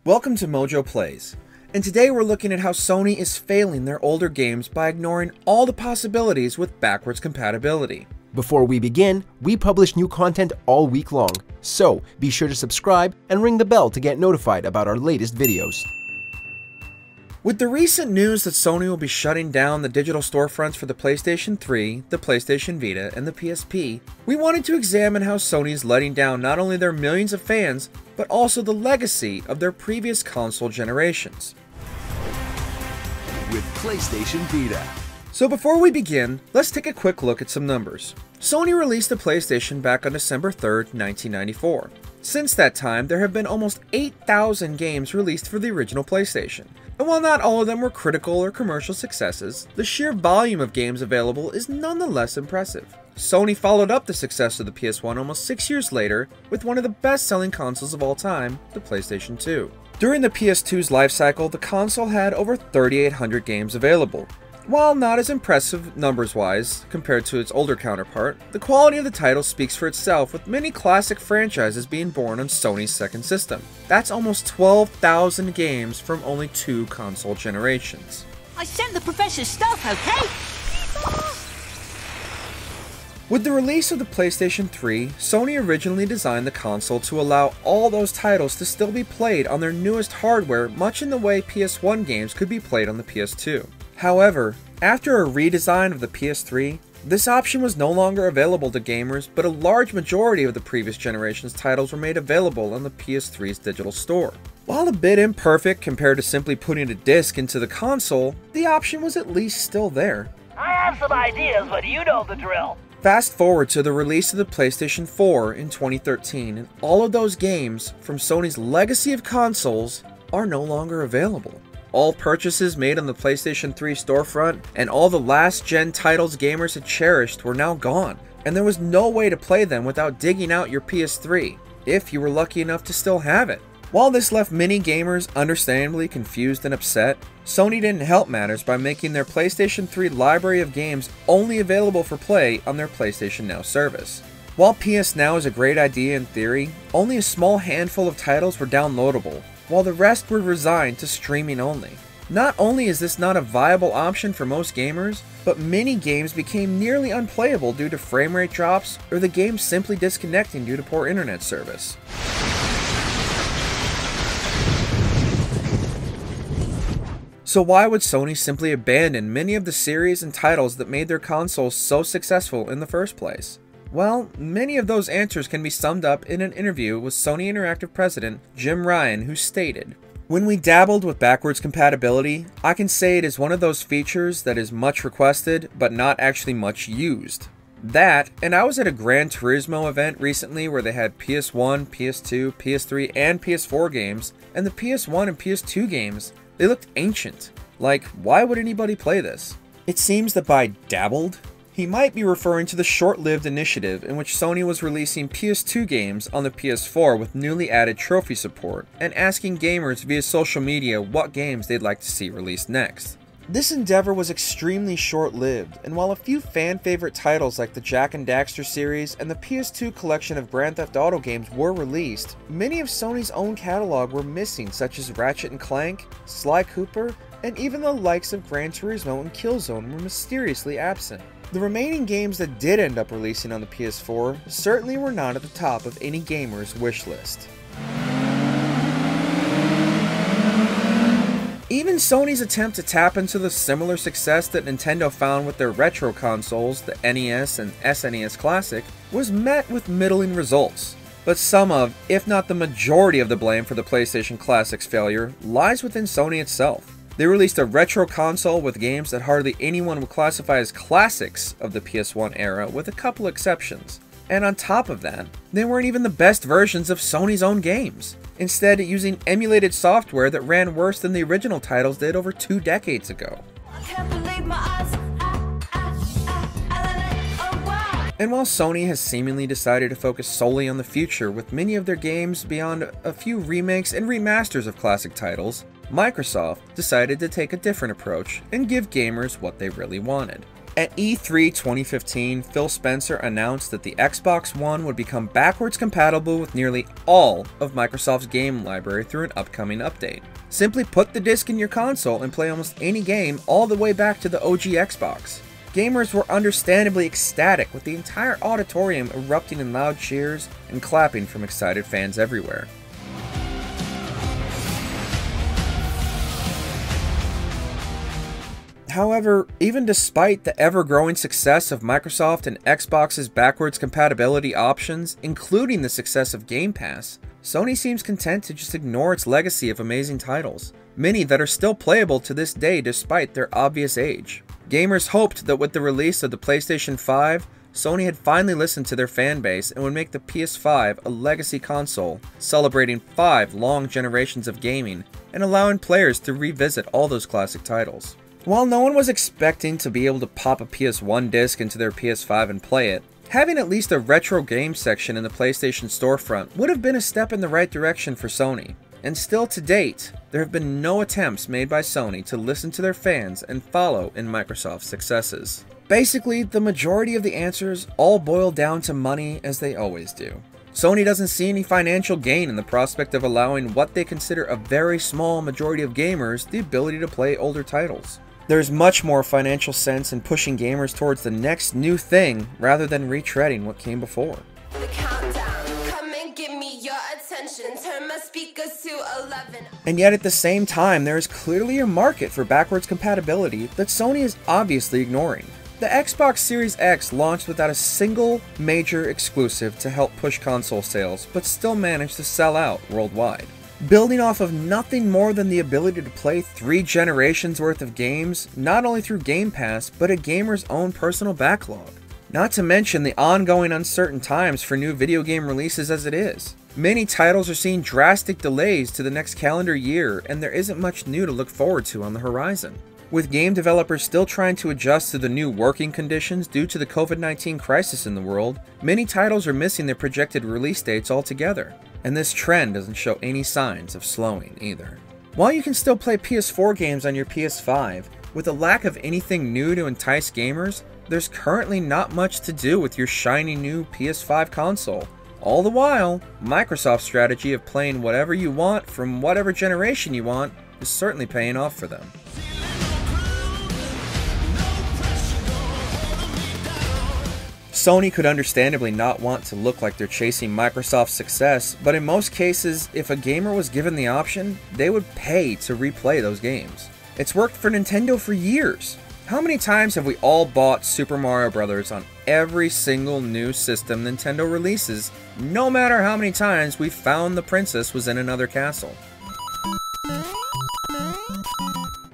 Welcome to MojoPlays, and today we're looking at how Sony is failing their older games by ignoring all the possibilities with backwards compatibility. Before we begin, we publish new content all week long, so be sure to subscribe and ring the bell to get notified about our latest videos. With the recent news that Sony will be shutting down the digital storefronts for the PlayStation 3, the PlayStation Vita, and the PSP, we wanted to examine how Sony is letting down not only their millions of fans, but also the legacy of their previous console generations. With PlayStation Vita. So before we begin, let's take a quick look at some numbers. Sony released the PlayStation back on December 3rd, 1994. Since that time, there have been almost 8,000 games released for the original PlayStation. And while not all of them were critical or commercial successes, the sheer volume of games available is nonetheless impressive. Sony followed up the success of the PS1 almost 6 years later with one of the best-selling consoles of all time, the PlayStation 2. During the PS2's life cycle, the console had over 3,800 games available. While not as impressive numbers-wise compared to its older counterpart, the quality of the title speaks for itself, with many classic franchises being born on Sony's second system. That's almost 12,000 games from only 2 console generations. I sent the professor's stuff, okay? With the release of the PlayStation 3, Sony originally designed the console to allow all those titles to still be played on their newest hardware, much in the way PS1 games could be played on the PS2. However, after a redesign of the PS3, this option was no longer available to gamers, but a large majority of the previous generation's titles were made available on the PS3's digital store. While a bit imperfect compared to simply putting a disc into the console, the option was at least still there. I have some ideas, but you know the drill. Fast forward to the release of the PlayStation 4 in 2013, and all of those games from Sony's legacy of consoles are no longer available. All purchases made on the PlayStation 3 storefront and all the last-gen titles gamers had cherished were now gone, and there was no way to play them without digging out your PS3, if you were lucky enough to still have it. While this left many gamers understandably confused and upset, Sony didn't help matters by making their PlayStation 3 library of games only available for play on their PlayStation Now service. While PS Now is a great idea in theory, only a small handful of titles were downloadable, while the rest were resigned to streaming only. Not only is this not a viable option for most gamers, but many games became nearly unplayable due to frame rate drops or the game simply disconnecting due to poor internet service. So why would Sony simply abandon many of the series and titles that made their consoles so successful in the first place? Well, many of those answers can be summed up in an interview with Sony Interactive President Jim Ryan, who stated, "When we dabbled with backwards compatibility, I can say it is one of those features that is much requested, but not actually much used. That, and I was at a Gran Turismo event recently where they had PS1, PS2, PS3, and PS4 games, and the PS1 and PS2 games, they looked ancient. Like, why would anybody play this?" It seems that by dabbled, he might be referring to the short-lived initiative in which Sony was releasing PS2 games on the PS4 with newly added trophy support, and asking gamers via social media what games they'd like to see released next. This endeavor was extremely short-lived, and while a few fan-favorite titles like the Jak and Daxter series and the PS2 collection of Grand Theft Auto games were released, many of Sony's own catalog were missing, such as Ratchet & Clank, Sly Cooper, and even the likes of Gran Turismo and Killzone were mysteriously absent. The remaining games that did end up releasing on the PS4 certainly were not at the top of any gamer's wish list. Even Sony's attempt to tap into the similar success that Nintendo found with their retro consoles, the NES and SNES Classic, was met with middling results. But some of, if not the majority of the blame for the PlayStation Classic's failure lies within Sony itself. They released a retro console with games that hardly anyone would classify as classics of the PS1 era, with a couple exceptions. And on top of that, they weren't even the best versions of Sony's own games, instead using emulated software that ran worse than the original titles did over 2 decades ago. And while Sony has seemingly decided to focus solely on the future with many of their games beyond a few remakes and remasters of classic titles, Microsoft decided to take a different approach and give gamers what they really wanted. At E3 2015, Phil Spencer announced that the Xbox One would become backwards compatible with nearly all of Microsoft's game library through an upcoming update. Simply put the disc in your console and play almost any game all the way back to the OG Xbox. Gamers were understandably ecstatic, with the entire auditorium erupting in loud cheers and clapping from excited fans everywhere. However, even despite the ever-growing success of Microsoft and Xbox's backwards compatibility options, including the success of Game Pass, Sony seems content to just ignore its legacy of amazing titles, many that are still playable to this day despite their obvious age. Gamers hoped that with the release of the PlayStation 5, Sony had finally listened to their fanbase and would make the PS5 a legacy console, celebrating 5 long generations of gaming and allowing players to revisit all those classic titles. While no one was expecting to be able to pop a PS1 disc into their PS5 and play it, having at least a retro game section in the PlayStation storefront would have been a step in the right direction for Sony. And still to date, there have been no attempts made by Sony to listen to their fans and follow in Microsoft's successes. Basically, the majority of the answers all boil down to money, as they always do. Sony doesn't see any financial gain in the prospect of allowing what they consider a very small majority of gamers the ability to play older titles. There's much more financial sense in pushing gamers towards the next new thing rather than retreading what came before. And yet at the same time, there is clearly a market for backwards compatibility that Sony is obviously ignoring. The Xbox Series X launched without a single major exclusive to help push console sales, but still managed to sell out worldwide. Building off of nothing more than the ability to play 3 generations worth of games, not only through Game Pass, but a gamer's own personal backlog. Not to mention the ongoing uncertain times for new video game releases as it is. Many titles are seeing drastic delays to the next calendar year, and there isn't much new to look forward to on the horizon. With game developers still trying to adjust to the new working conditions due to the COVID-19 crisis in the world, many titles are missing their projected release dates altogether. And this trend doesn't show any signs of slowing either. While you can still play PS4 games on your PS5, with a lack of anything new to entice gamers, there's currently not much to do with your shiny new PS5 console. All the while, Microsoft's strategy of playing whatever you want from whatever generation you want is certainly paying off for them. Sony could understandably not want to look like they're chasing Microsoft's success, but in most cases, if a gamer was given the option, they would pay to replay those games. It's worked for Nintendo for years. How many times have we all bought Super Mario Bros. On every single new system Nintendo releases, no matter how many times we found the princess was in another castle?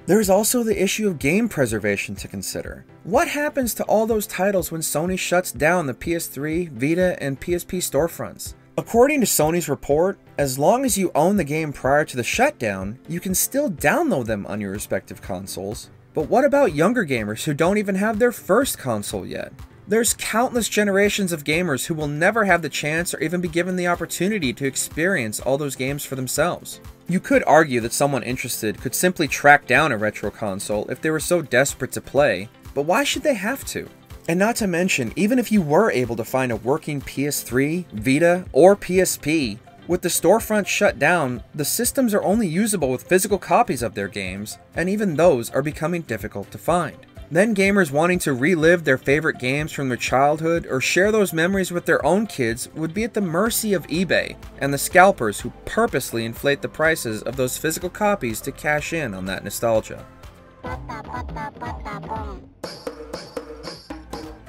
There is also the issue of game preservation to consider. What happens to all those titles when Sony shuts down the PS3, Vita, and PSP storefronts? According to Sony's report, as long as you own the game prior to the shutdown, you can still download them on your respective consoles. But what about younger gamers who don't even have their first console yet? There's countless generations of gamers who will never have the chance or even be given the opportunity to experience all those games for themselves. You could argue that someone interested could simply track down a retro console if they were so desperate to play, but why should they have to? And not to mention, even if you were able to find a working PS3, Vita, or PSP, with the storefront shut down, the systems are only usable with physical copies of their games, and even those are becoming difficult to find. Then gamers wanting to relive their favorite games from their childhood or share those memories with their own kids would be at the mercy of eBay and the scalpers who purposely inflate the prices of those physical copies to cash in on that nostalgia.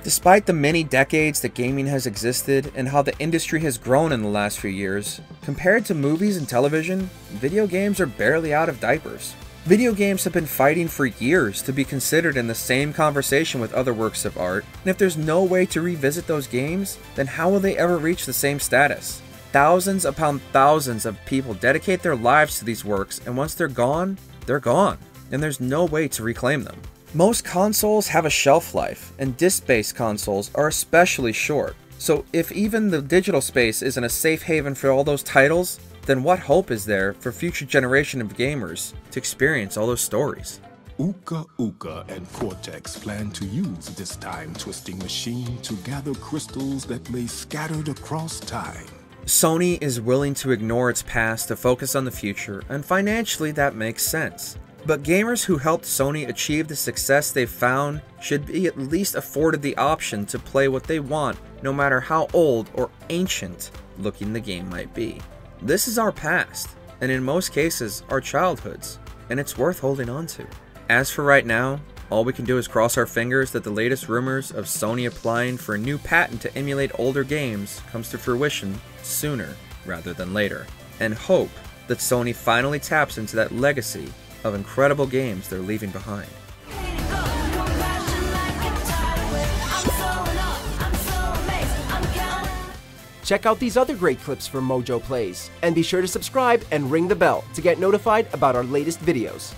Despite the many decades that gaming has existed and how the industry has grown in the last few years, compared to movies and television, video games are barely out of diapers. Video games have been fighting for years to be considered in the same conversation with other works of art, and if there's no way to revisit those games, then how will they ever reach the same status? Thousands upon thousands of people dedicate their lives to these works, and once they're gone, and there's no way to reclaim them. Most consoles have a shelf life, and disc-based consoles are especially short, so if even the digital space isn't a safe haven for all those titles, then what hope is there for future generation of gamers to experience all those stories? Uka Uka and Cortex plan to use this time-twisting machine to gather crystals that lay scattered across time. Sony is willing to ignore its past to focus on the future, and financially that makes sense. But gamers who helped Sony achieve the success they've found should be at least afforded the option to play what they want, no matter how old or ancient looking the game might be. This is our past, and in most cases, our childhoods, and it's worth holding on to. As for right now, all we can do is cross our fingers that the latest rumors of Sony applying for a new patent to emulate older games comes to fruition sooner rather than later, and hope that Sony finally taps into that legacy of incredible games they're leaving behind. Check out these other great clips from MojoPlays, and be sure to subscribe and ring the bell to get notified about our latest videos.